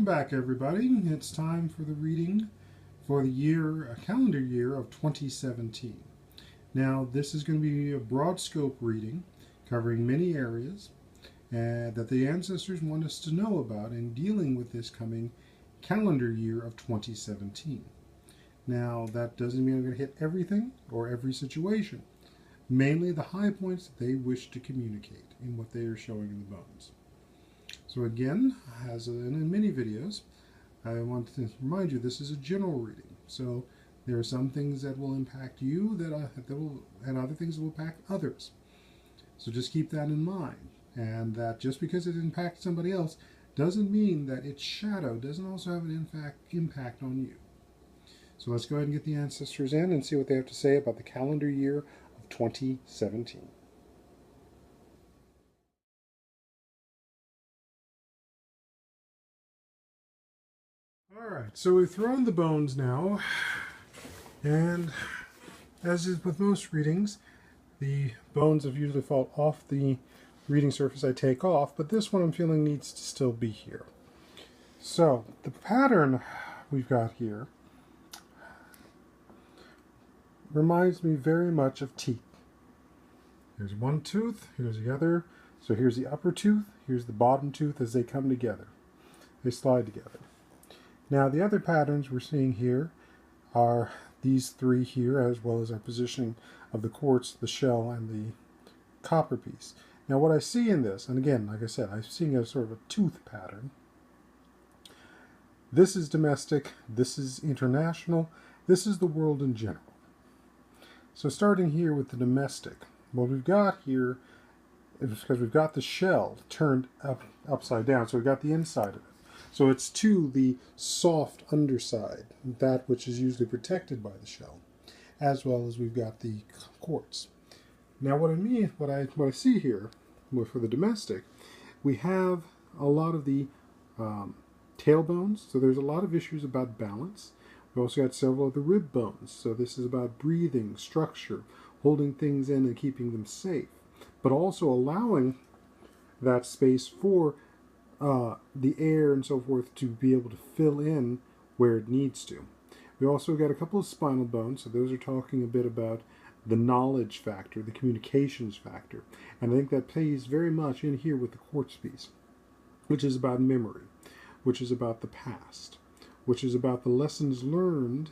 back, everybody. It's time for the reading for the calendar year of 2017. Now, this is going to be a broad scope reading covering many areas that the ancestors want us to know about in dealing with this coming calendar year of 2017. Now, that doesn't mean I'm going to hit everything or every situation, mainly the high points that they wish to communicate in what they are showing in the bones. So again, as in many videos, I want to remind you this is a general reading. So there are some things that will impact you and other things that will impact others. So just keep that in mind. And that just because it impacts somebody else doesn't mean that its shadow doesn't also have an impact on you. So let's go ahead and get the ancestors in and see what they have to say about the calendar year of 2017. Alright, so we've thrown the bones now, and as is with most readings, the bones have usually fall off the reading surface I take off, but this one I'm feeling needs to still be here. So, the pattern we've got here reminds me very much of teeth. Here's one tooth, here's the other, so here's the upper tooth, here's the bottom tooth as they come together. They slide together. Now the other patterns we're seeing here are these three here, as well as our positioning of the quartz, the shell, and the copper piece. Now what I see in this, and again, like I said, I'm seeing a sort of a tooth pattern. This is domestic, this is international, this is the world in general. So starting here with the domestic, what we've got here is because we've got the shell turned upside down, so we've got the inside of it. So it's to the soft underside, that which is usually protected by the shell, as well as we've got the quartz. Now what I see here, for the domestic, we have a lot of the tail bones, so there's a lot of issues about balance. We've also got several of the rib bones, so this is about breathing, structure, holding things in and keeping them safe, but also allowing that space for the air and so forth to be able to fill in where it needs to. We also got a couple of spinal bones, so those are talking a bit about the knowledge factor, the communications factor, and I think that plays very much in here with the quartz piece, which is about memory, which is about the past, which is about the lessons learned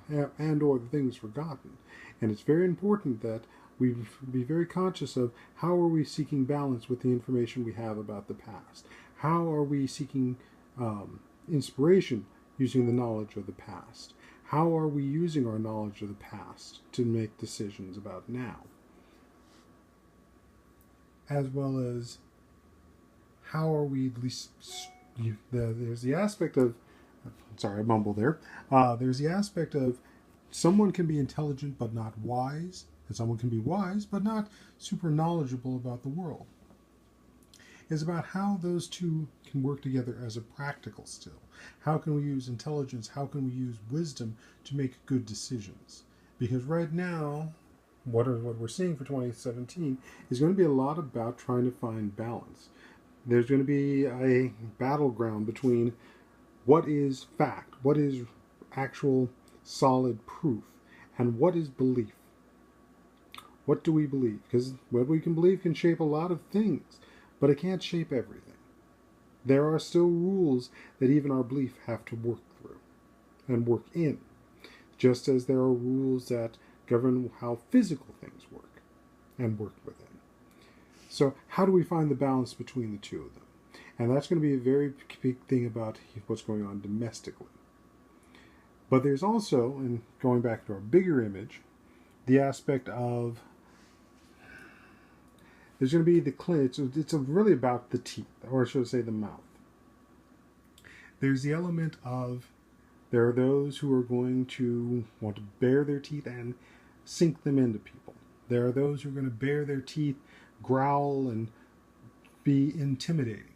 and or the things forgotten. And it's very important that we be very conscious of how are we seeking balance with the information we have about the past. How are we seeking inspiration using the knowledge of the past? How are we using our knowledge of the past to make decisions about now? As well as how are we at least, there's the aspect of, sorry, I mumbled there. There's the aspect of someone can be intelligent but not wise, and someone can be wise but not super knowledgeable about the world. Is about how those two can work together as a practical skill. How can we use intelligence? How can we use wisdom to make good decisions? Because right now, what we're seeing for 2017 is going to be a lot about trying to find balance. There's going to be a battleground between what is fact, what is actual solid proof, and what is belief. What do we believe? Because what we can believe can shape a lot of things, but it can't shape everything. There are still rules that even our belief have to work through and work in, just as there are rules that govern how physical things work and work within. So how do we find the balance between the two of them? And that's going to be a very big thing about what's going on domestically. But there's also, and going back to our bigger image, the aspect of there's going to be the it's really about the teeth, or should I say the mouth. There's the element of there are those who are going to want to bare their teeth and sink them into people. There are those who are going to bare their teeth, growl, and be intimidating.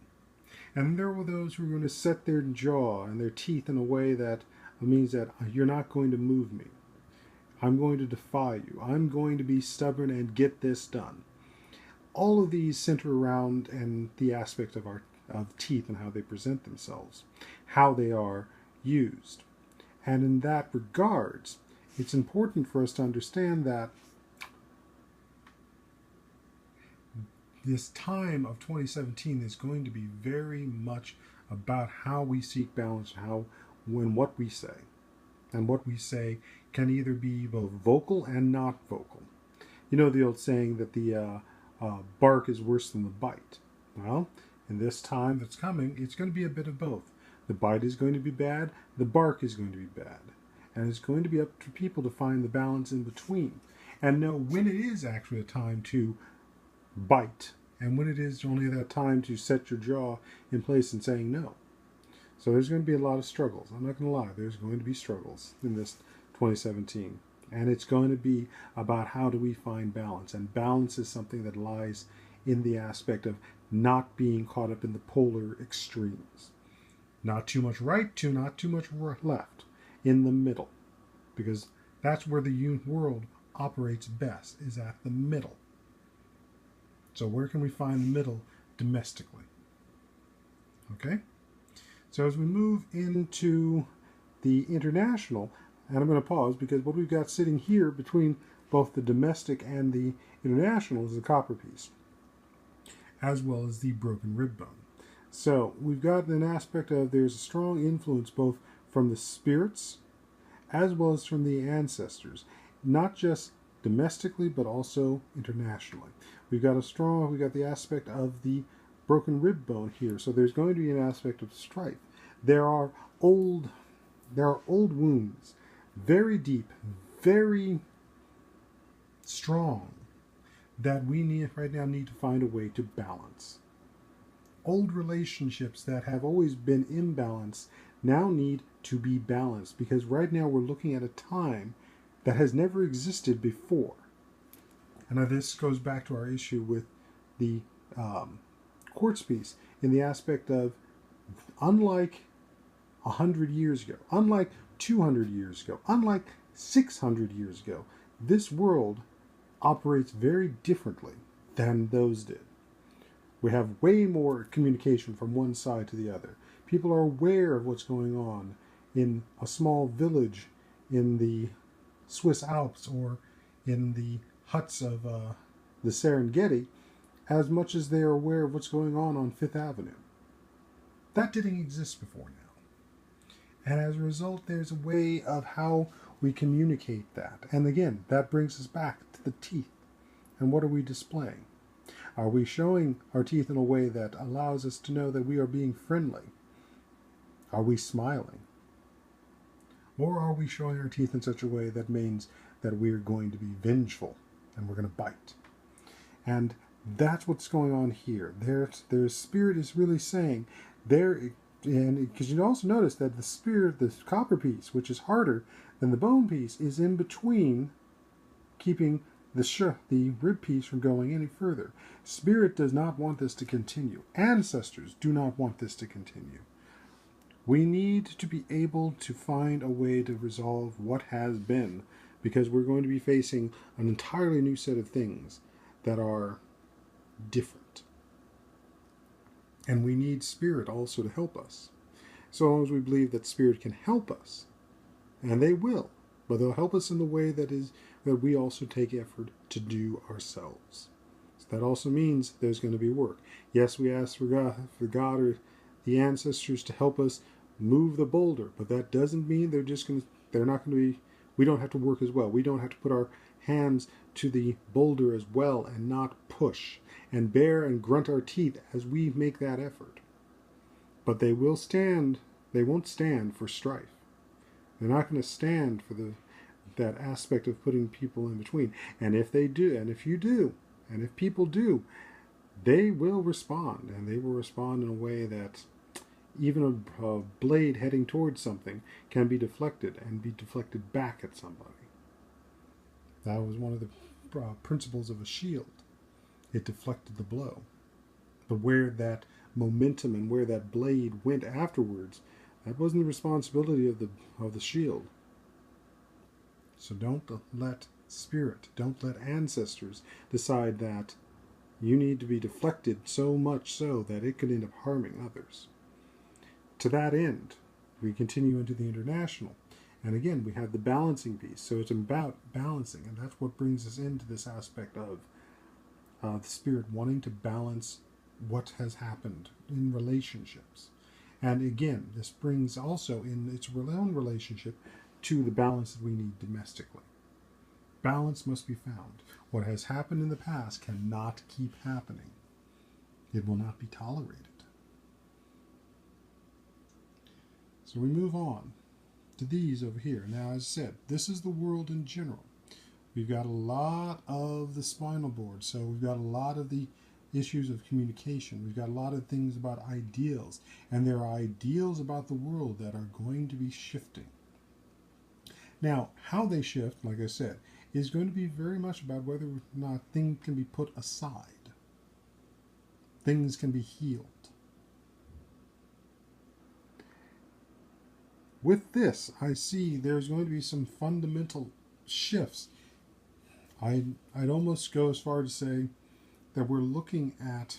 And there are those who are going to set their jaw and their teeth in a way that means that you're not going to move me. I'm going to defy you. I'm going to be stubborn and get this done. All of these center around and the aspect of teeth and how they present themselves. how they are used. And in that regards, it's important for us to understand that this time of 2017 is going to be very much about how we seek balance, what we say. And what we say can either be both vocal and not vocal. You know the old saying that the bark is worse than the bite. Well, in this time that's coming, it's going to be a bit of both. The bite is going to be bad, the bark is going to be bad. And it's going to be up to people to find the balance in between and know when it is actually a time to bite and when it is only that time to set your jaw in place and saying no. So there's going to be a lot of struggles. I'm not going to lie, there's going to be struggles in this 2017. And it's going to be about how do we find balance. And balance is something that lies in the aspect of not being caught up in the polar extremes. Not too much right, not too much left. In the middle. Because that's where the world operates best, is at the middle. So where can we find the middle domestically? Okay? So as we move into the international, and I'm going to pause because what we've got sitting here between both the domestic and the international is the copper piece, as well as the broken rib bone. So we've got an aspect of there's a strong influence both from the spirits as well as from the ancestors, not just domestically but also internationally. We've got the aspect of the broken rib bone here, so there's going to be an aspect of strife. There are old wounds, very deep, very strong, that we right now need to find a way to balance. Old relationships that have always been imbalanced now need to be balanced, because right now we're looking at a time that has never existed before. And now this goes back to our issue with the quartz piece in the aspect of, unlike 100 years ago, unlike 200 years ago, unlike 600 years ago, this world operates very differently than those did. We have way more communication from one side to the other. People are aware of what's going on in a small village in the Swiss Alps or in the huts of the Serengeti as much as they are aware of what's going on Fifth Avenue. That didn't exist before now. And as a result, there's a way of how we communicate that. And again, that brings us back to the teeth. And what are we displaying? Are we showing our teeth in a way that allows us to know that we are being friendly? Are we smiling? Or are we showing our teeth in such a way that means that we're going to be vengeful and we're going to bite? And that's what's going on here. Their spirit is really saying, and because you also notice that the spirit, the copper piece, which is harder than the bone piece, is in between, keeping the rib piece from going any further. Spirit does not want this to continue. Ancestors do not want this to continue. We need to be able to find a way to resolve what has been, because we're going to be facing an entirely new set of things that are different. And we need spirit also to help us. So long as we believe that spirit can help us, and they will, but they'll help us in the way that we also take effort to do ourselves. So that also means there's going to be work. Yes, we ask for God or the ancestors to help us move the boulder, but that doesn't mean we don't have to work as well. We don't have to put our hands to the boulder as well and not push and bear and grunt our teeth as we make that effort. But they won't stand for strife. They're not going to stand for that aspect of putting people in between. And if they do, and if you do, and if people do, they will respond. And they will respond in a way that even a blade heading towards something can be deflected and be deflected back at somebody. That was one of the principles of a shield. It deflected the blow. But where that momentum and where that blade went afterwards, that wasn't the responsibility of the shield. So don't let spirit, don't let ancestors decide that you need to be deflected so much so that it could end up harming others. to that end, we continue into the international. And again, we have the balancing piece. So it's about balancing. And that's what brings us into this aspect of the spirit wanting to balance what has happened in relationships. And again, this brings also in its own relationship to the balance that we need domestically. Balance must be found. What has happened in the past cannot keep happening. It will not be tolerated. So we move on to these over here. Now, as I said, this is the world in general. We've got a lot of the spinal board, so we've got a lot of the issues of communication. We've got a lot of things about ideals, and there are ideals about the world that are going to be shifting. Now, how they shift, like I said, is going to be very much about whether or not things can be put aside. Things can be healed. With this, I see there's going to be some fundamental shifts. I'd almost go as far to say that we're looking at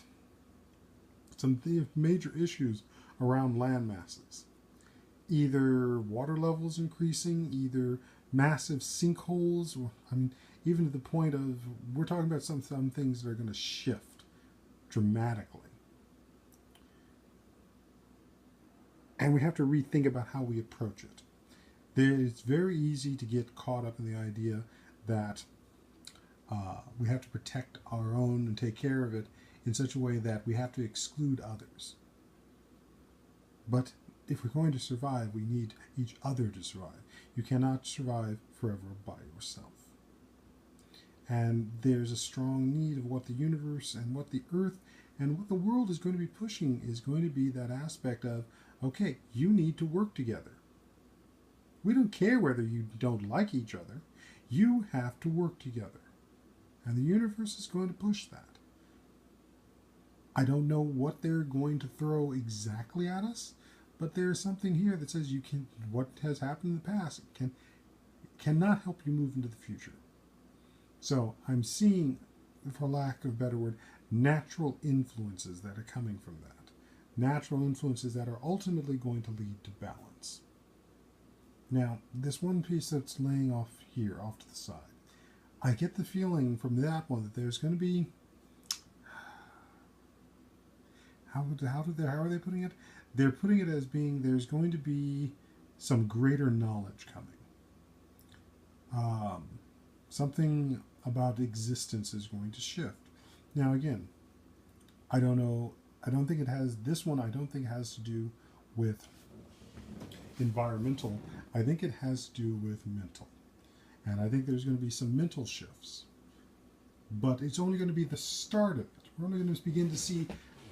some major issues around land masses. Either water levels increasing, either massive sinkholes, or, even to the point of, we're talking about some things that are going to shift dramatically. And we have to rethink about how we approach it. It's very easy to get caught up in the idea that we have to protect our own and take care of it in such a way that we have to exclude others. But if we're going to survive, we need each other to survive. You cannot survive forever by yourself. And there's a strong need of what the universe and what the earth and what the world is going to be pushing is going to be that aspect of, okay, you need to work together. We don't care whether you don't like each other. You have to work together. And the universe is going to push that. I don't know what they're going to throw exactly at us, but there's something here that says what has happened in the past cannot help you move into the future. So I'm seeing, for lack of a better word, natural influences that are coming from that. Natural influences that are ultimately going to lead to balance. Now, this one piece that's laying off here, off to the side, I get the feeling from that one that there's going to be, how are they putting it? They're putting it as being there's going to be some greater knowledge coming. Something about existence is going to shift. Now again, I don't know. I don't think it has, this one I don't think has to do with environmental. I think it has to do with mental. And I think there's going to be some mental shifts. But it's only going to be the start of it. We're only going to begin to see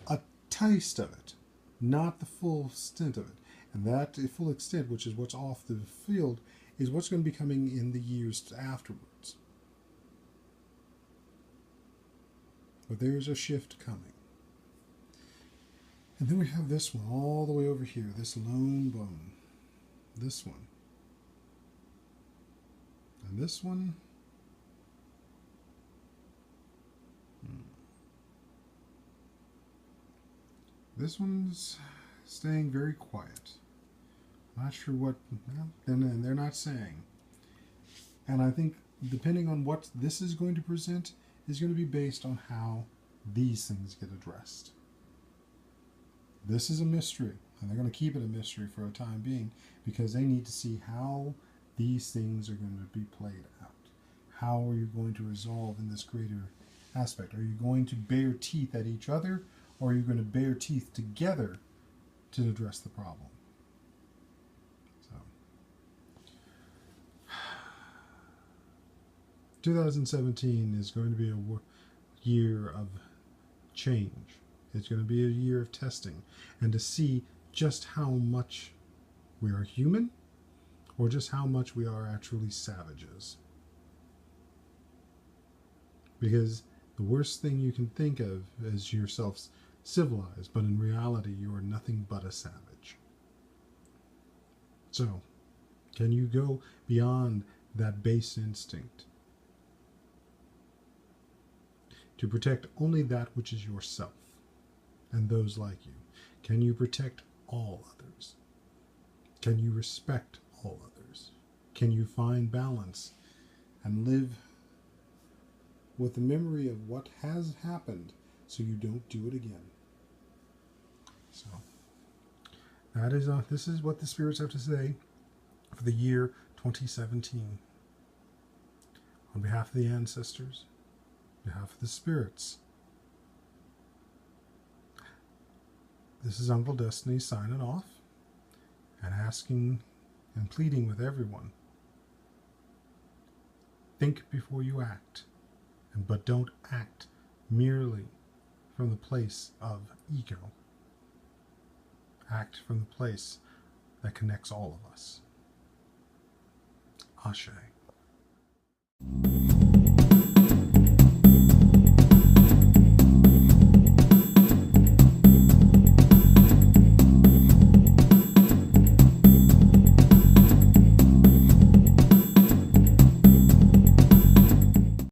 a taste of it, not the full extent of it. And that full extent, which is what's off the field, is what's going to be coming in the years afterwards. But there's a shift coming. And then we have this one all the way over here, this lone bone. This one. And this one. This one's staying very quiet. Not sure what, well, they're not saying. And I think depending on what this is going to present is going to be based on how these things get addressed. This is a mystery, and they're going to keep it a mystery for a time being because they need to see how these things are going to be played out. How are you going to resolve in this greater aspect? Are you going to bare teeth at each other, or are you going to bare teeth together to address the problem? So, 2017 is going to be a year of change. It's going to be a year of testing and to see just how much we are human or just how much we are actually savages. Because the worst thing you can think of is yourself civilized, but in reality you are nothing but a savage. So, can you go beyond that base instinct to protect only that which is yourself and those like you? Can you protect all others? Can you respect all others? Can you find balance and live with the memory of what has happened so you don't do it again? So that is this is what the spirits have to say for the year 2017. On behalf of the ancestors, on behalf of the spirits, this is Uncle Destiny signing off and asking and pleading with everyone. Think before you act, but don't act merely from the place of ego. Act from the place that connects all of us. Ashe.